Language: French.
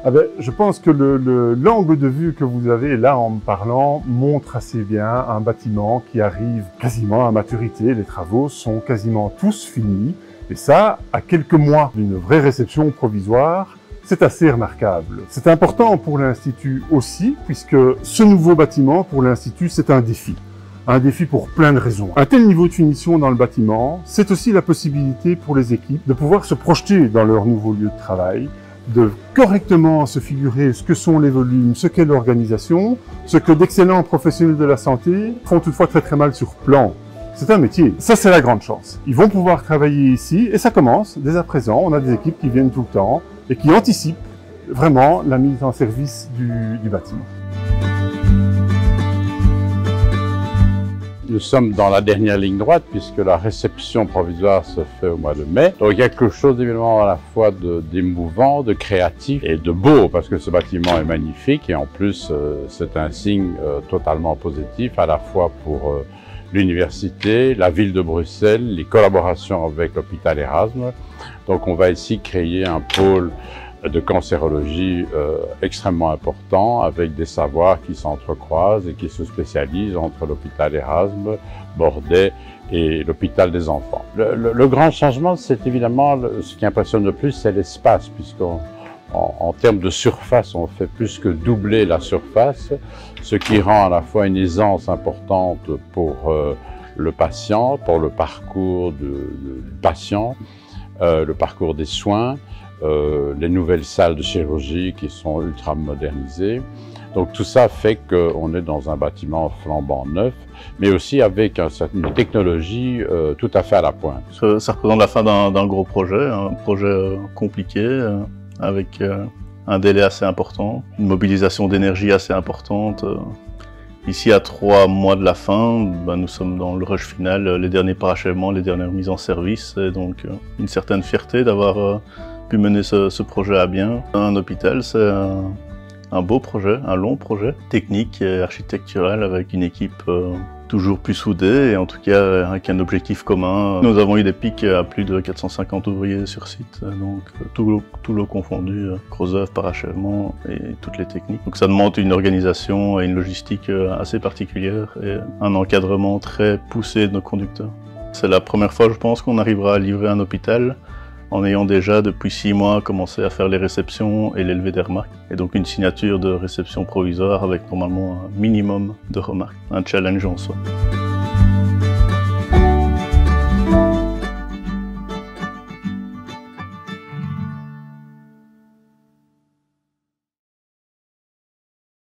Ah ben, je pense que l'angle de vue que vous avez là en me parlant montre assez bien un bâtiment qui arrive quasiment à maturité. Les travaux sont quasiment tous finis. Et ça, à quelques mois d'une vraie réception provisoire, c'est assez remarquable. C'est important pour l'Institut aussi, puisque ce nouveau bâtiment, pour l'Institut, c'est un défi. Un défi pour plein de raisons. Un tel niveau de finition dans le bâtiment, c'est aussi la possibilité pour les équipes de pouvoir se projeter dans leur nouveau lieu de travail, de correctement se figurer ce que sont les volumes, ce qu'est l'organisation, ce que d'excellents professionnels de la santé font toutefois très mal sur plan. C'est un métier. Ça, c'est la grande chance. Ils vont pouvoir travailler ici et ça commence dès à présent. On a des équipes qui viennent tout le temps et qui anticipent vraiment la mise en service du bâtiment. Nous sommes dans la dernière ligne droite puisque la réception provisoire se fait au mois de mai. Donc il y a quelque chose évidemment à la fois d'émouvant, de créatif et de beau parce que ce bâtiment est magnifique et en plus c'est un signe totalement positif à la fois pour l'université, la ville de Bruxelles, les collaborations avec l'hôpital Erasme. Donc on va ici créer un pôle de cancérologie extrêmement important avec des savoirs qui s'entrecroisent et qui se spécialisent entre l'hôpital Erasme, Bordet et l'hôpital des enfants. Le grand changement, c'est évidemment, ce qui impressionne le plus, c'est l'espace, puisqu'en termes de surface, on fait plus que doubler la surface, ce qui rend à la fois une aisance importante pour le patient, pour le parcours du patient, le parcours des soins, les nouvelles salles de chirurgie qui sont ultra modernisées. Donc tout ça fait qu'on est dans un bâtiment flambant neuf, mais aussi avec une technologie tout à fait à la pointe. Ça représente la fin d'un gros projet, un projet compliqué, avec un délai assez important, une mobilisation d'énergie assez importante. Ici, à 3 mois de la fin, nous sommes dans le rush final, les derniers parachèvements, les dernières mises en service, et donc une certaine fierté d'avoir pu mener ce projet à bien. Un hôpital, c'est un beau projet, un long projet, technique et architectural, avec une équipe toujours plus soudée et en tout cas avec un objectif commun. Nous avons eu des pics à plus de 450 ouvriers sur site, donc tout l'eau confondu, gros œuvres, parachèvement et toutes les techniques. Donc ça demande une organisation et une logistique assez particulière et un encadrement très poussé de nos conducteurs. C'est la première fois, je pense, qu'on arrivera à livrer un hôpital en ayant déjà depuis 6 mois commencé à faire les réceptions et l'élevé des remarques. Et donc une signature de réception provisoire avec normalement un minimum de remarques, un challenge en soi.